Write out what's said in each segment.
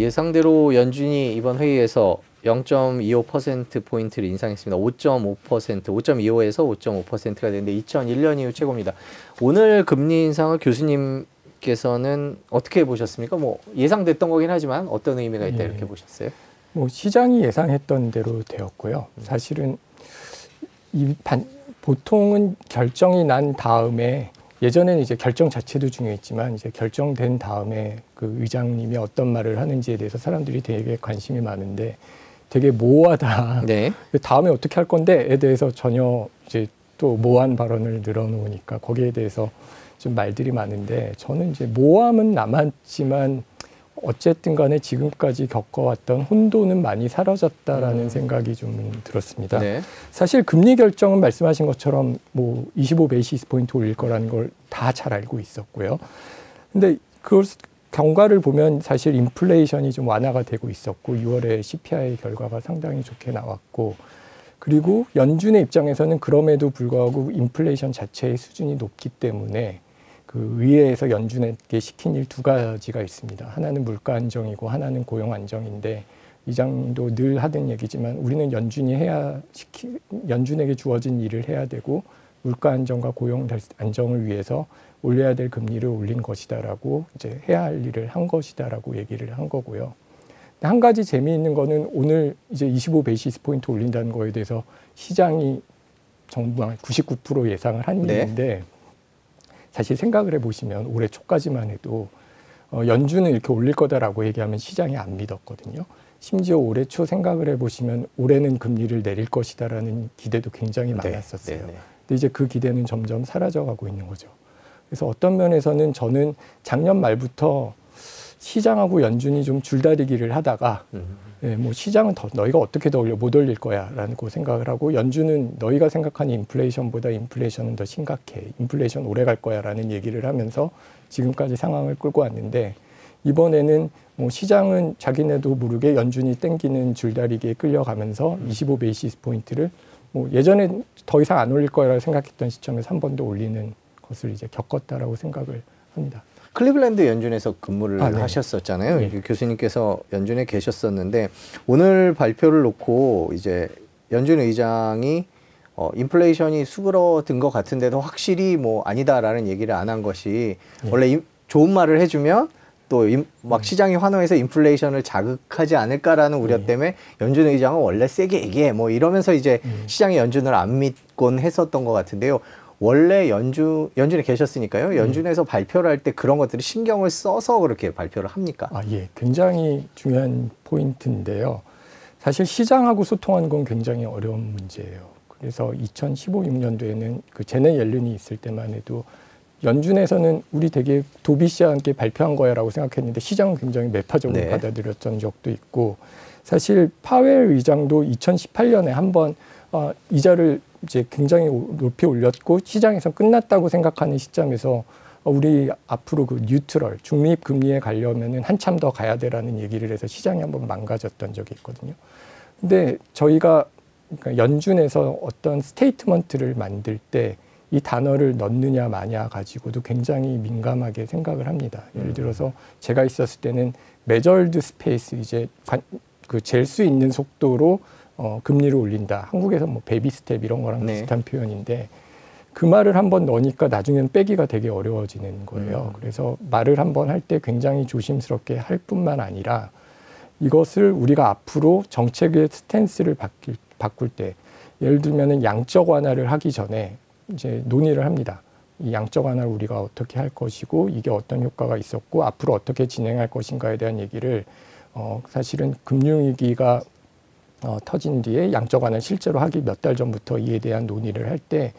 예상대로 연준이 이번 회의에서 0.25%포인트를 인상했습니다. 5.5%, 5.25에서 5.5%가 되는데 2001년 이후 최고입니다. 오늘 금리 인상을 교수님께서는 어떻게 보셨습니까? 뭐 예상됐던 거긴 하지만 어떤 의미가 있다 이렇게 보셨어요? 뭐 시장이 예상했던 대로 되었고요. 사실은 보통은 결정이 난 다음에 예전에는 이제 결정 자체도 중요했지만 이제 결정된 다음에 그 의장님이 어떤 말을 하는지에 대해서 사람들이 되게 관심이 많은데 되게 모호하다. 네. 다음에 어떻게 할 건데에 대해서 전혀 이제 또 모호한 발언을 늘어놓으니까 거기에 대해서 좀 말들이 많은데 저는 이제 모호함은 남았지만 어쨌든 간에 지금까지 겪어왔던 혼돈은 많이 사라졌다라는 생각이 좀 들었습니다. 네. 사실 금리 결정은 말씀하신 것처럼 뭐 25베이시스 포인트 올릴 거라는 걸 다 잘 알고 있었고요. 근데 그걸 경과를 보면 사실 인플레이션이 좀 완화가 되고 있었고 6월에 CPI 결과가 상당히 좋게 나왔고 그리고 연준의 입장에서는 그럼에도 불구하고 인플레이션 자체의 수준이 높기 때문에 그 의회에서 연준에게 시킨 일 두 가지가 있습니다. 하나는 물가 안정이고 하나는 고용 안정인데 의장도 늘 하던 얘기지만 우리는 연준에게 주어진 일을 해야 되고 물가 안정과 고용 안정을 위해서 올려야 될 금리를 올린 것이다라고 이제 해야 할 일을 한 것이다라고 얘기를 한 거고요. 한 가지 재미있는 거는 오늘 이제 25베이시스 포인트 올린다는 거에 대해서 시장이 정말 99% 예상을 한 일인데 사실 생각을 해보시면 올해 초까지만 해도 연준은 이렇게 올릴 거다라고 얘기하면 시장이 안 믿었거든요. 심지어 올해 초 생각을 해보시면 올해는 금리를 내릴 것이다라는 기대도 굉장히 많았었어요. 근데 이제 그 기대는 점점 사라져가고 있는 거죠. 그래서 어떤 면에서는 저는 작년 말부터 시장하고 연준이 좀 줄다리기를 하다가 뭐 시장은 너희가 어떻게 더 올려 못 올릴 거야라고 생각을 하고 연준은 너희가 생각하는 인플레이션보다 인플레이션은 더 심각해. 인플레이션 오래 갈 거야라는 얘기를 하면서 지금까지 상황을 끌고 왔는데 이번에는 뭐 시장은 자기네도 모르게 연준이 땡기는 줄다리기에 끌려가면서 25베이시스 포인트를 뭐 예전에 더 이상 안 올릴 거라고 생각했던 시점에서 한 번 더 올리는 것을 이제 겪었다라고 생각을 합니다. 클리블랜드 연준에서 근무를 하셨었잖아요. 네. 교수님께서 연준에 계셨었는데 오늘 발표를 놓고 이제 연준 의장이 인플레이션이 수그러든 것 같은데도 확실히 뭐 아니다라는 얘기를 안 한 것이 원래 좋은 말을 해주면 또 막 시장이 환호해서 인플레이션을 자극하지 않을까라는 우려 때문에 연준 의장은 원래 세게 얘기해 뭐 이러면서 이제 시장이 연준을 안 믿곤 했었던 것 같은데요. 원래 연준에 계셨으니까요. 연준에서 발표를 할 때 그런 것들이 신경을 써서 그렇게 발표를 합니까? 예. 굉장히 중요한 포인트인데요. 사실 시장하고 소통하는 건 굉장히 어려운 문제예요. 그래서 2015-16년도에는 그 제넷 옐런이 있을 때만 해도 연준에서는 우리 되게 도비 씨와 함께 발표한 거야라고 생각했는데 시장은 굉장히 매파적으로 받아들였던 적도 있고 사실 파웰 의장도 2018년에 한번 이자를 이제 굉장히 높이 올렸고 시장에서 끝났다고 생각하는 시점에서 우리 앞으로 그 뉴트럴 중립 금리에 가려면은 한참 더 가야 되라는 얘기를 해서 시장이 한번 망가졌던 적이 있거든요. 근데 저희가 그러니까 연준에서 어떤 스테이트먼트를 만들 때 이 단어를 넣느냐 마냐 가지고도 굉장히 민감하게 생각을 합니다. 예를 들어서 제가 있었을 때는 메저드 스페이스 이제 그 잴 수 있는 속도로 금리를 올린다. 한국에서 뭐 베이비 스텝 이런 거랑 비슷한 표현인데 그 말을 한번 넣으니까 나중에는 빼기가 되게 어려워지는 거예요. 그래서 말을 한번 할 때 굉장히 조심스럽게 할 뿐만 아니라 이것을 우리가 앞으로 정책의 스탠스를 바꿀 때 예를 들면은 양적 완화를 하기 전에 이제 논의를 합니다. 이 양적 완화를 우리가 어떻게 할 것이고 이게 어떤 효과가 있었고 앞으로 어떻게 진행할 것인가에 대한 얘기를 사실은 금융위기가 터진 뒤에 양적 완화를 실제로 하기 몇 달 전부터 이에 대한 논의를 할 때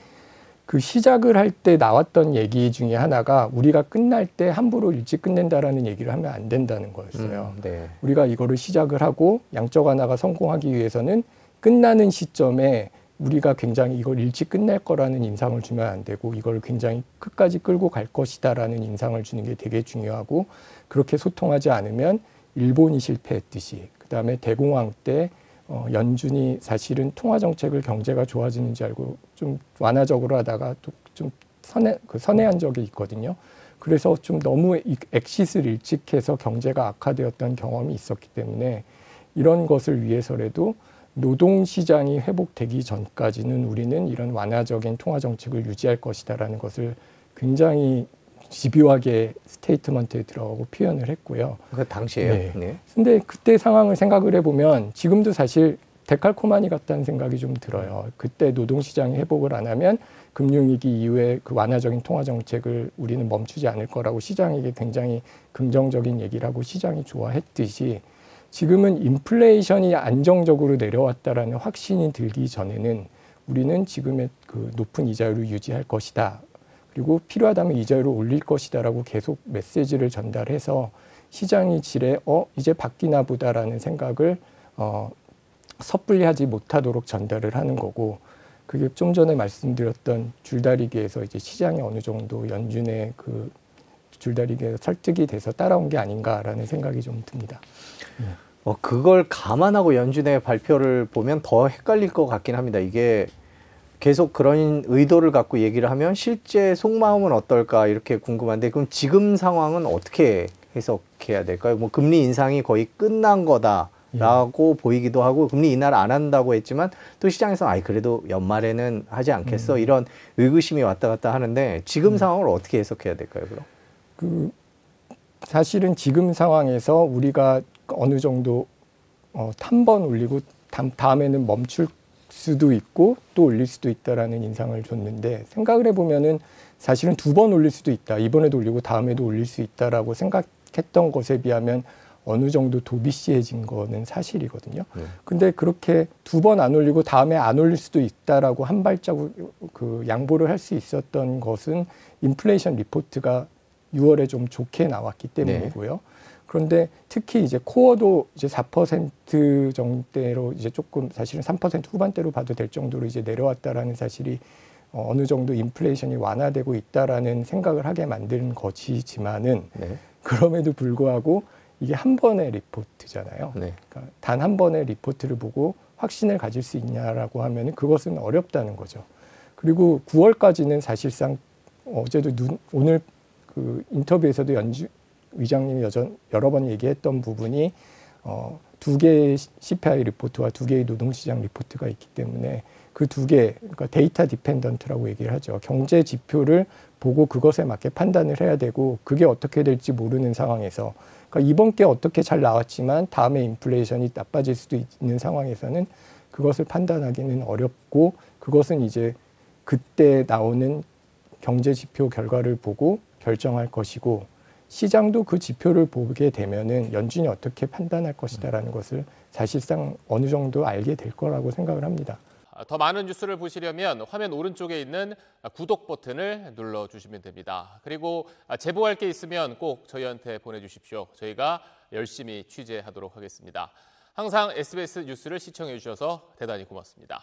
그 시작을 할 때 나왔던 얘기 중에 하나가 우리가 끝날 때 함부로 일찍 끝낸다라는 얘기를 하면 안 된다는 거였어요. 우리가 이거를 시작을 하고 양적 완화가 성공하기 위해서는 끝나는 시점에 우리가 굉장히 이걸 일찍 끝낼 거라는 인상을 주면 안 되고 이걸 굉장히 끝까지 끌고 갈 것이다라는 인상을 주는 게 되게 중요하고 그렇게 소통하지 않으면 일본이 실패했듯이 그다음에 대공황 때 연준이 사실은 통화정책을 경제가 좋아지는지 알고 좀 완화적으로 하다가 또 좀 선회한 적이 있거든요. 그래서 좀 너무 엑싯을 일찍 해서 경제가 악화되었던 경험이 있었기 때문에 이런 것을 위해서라도 노동시장이 회복되기 전까지는 우리는 이런 완화적인 통화정책을 유지할 것이다라는 것을 굉장히 집요하게 스테이트먼트에 들어가고 표현을 했고요. 그 당시에요. 네. 네. 근데 그때 상황을 생각을 해보면 지금도 사실 데칼코마니 같다는 생각이 좀 들어요. 그때 노동시장이 회복을 안 하면 금융위기 이후에 그 완화적인 통화정책을 우리는 멈추지 않을 거라고 시장에게 굉장히 긍정적인 얘기를 하고 시장이 좋아했듯이 지금은 인플레이션이 안정적으로 내려왔다라는 확신이 들기 전에는 우리는 지금의 그 높은 이자율을 유지할 것이다. 그리고 필요하다면 이자율을 올릴 것이다라고 계속 메시지를 전달해서 시장이 지레 이제 바뀌나 보다라는 생각을 섣불리 하지 못하도록 전달을 하는 거고 그게 좀 전에 말씀드렸던 줄다리기에서 이제 시장이 어느 정도 연준의 그 줄다리기에서 설득이 돼서 따라온 게 아닌가라는 생각이 좀 듭니다. 그걸 감안하고 연준의 발표를 보면 더 헷갈릴 것 같긴 합니다. 이게 계속 그런 의도를 갖고 얘기를 하면 실제 속마음은 어떨까 이렇게 궁금한데 그럼 지금 상황은 어떻게 해석해야 될까요? 뭐 금리 인상이 거의 끝난 거다라고 보이기도 하고 금리 인하를 안 한다고 했지만 또 시장에서 그래도 연말에는 하지 않겠어 이런 의구심이 왔다 갔다 하는데 지금 상황을 어떻게 해석해야 될까요? 그럼? 사실은 지금 상황에서 우리가 어느 정도 탄번 올리고 다음에는 멈출 수도 있고 또 올릴 수도 있다라는 인상을 줬는데 생각을 해보면은 사실은 2번 올릴 수도 있다. 이번에도 올리고 다음에도 올릴 수 있다라고 생각했던 것에 비하면 어느 정도 도비시해진 거는 사실이거든요. 근데 그렇게 2번 안 올리고 다음에 안 올릴 수도 있다라고 한 발자국 그 양보를 할 수 있었던 것은 인플레이션 리포트가 6월에 좀 좋게 나왔기 때문이고요. 네. 그런데 특히 이제 코어도 이제 4% 정도로 이제 조금 사실은 3% 후반대로 봐도 될 정도로 이제 내려왔다라는 사실이 어느 정도 인플레이션이 완화되고 있다라는 생각을 하게 만든 것이지만은 네. 그럼에도 불구하고 이게 한 번의 리포트잖아요. 네. 그러니까 단 한 번의 리포트를 보고 확신을 가질 수 있냐라고 하면은 그것은 어렵다는 거죠. 그리고 9월까지는 사실상 어제도 오늘 그 인터뷰에서도 연준 위장님이 여러 번 얘기했던 부분이 2개의 CPI 리포트와 2개의 노동시장 리포트가 있기 때문에 그 2개, 그러니까 데이터 디펜던트라고 얘기를 하죠. 경제 지표를 보고 그것에 맞게 판단을 해야 되고 그게 어떻게 될지 모르는 상황에서 그러니까 이번 게 어떻게 잘 나왔지만 다음에 인플레이션이 나빠질 수도 있는 상황에서는 그것을 판단하기는 어렵고 그것은 이제 그때 나오는 경제 지표 결과를 보고 결정할 것이고 시장도 그 지표를 보게 되면은 연준이 어떻게 판단할 것이다라는 것을 사실상 어느 정도 알게 될 거라고 생각을 합니다. 더 많은 뉴스를 보시려면 화면 오른쪽에 있는 구독 버튼을 눌러주시면 됩니다. 그리고 제보할 게 있으면 꼭 저희한테 보내주십시오. 저희가 열심히 취재하도록 하겠습니다. 항상 SBS 뉴스를 시청해 주셔서 대단히 고맙습니다.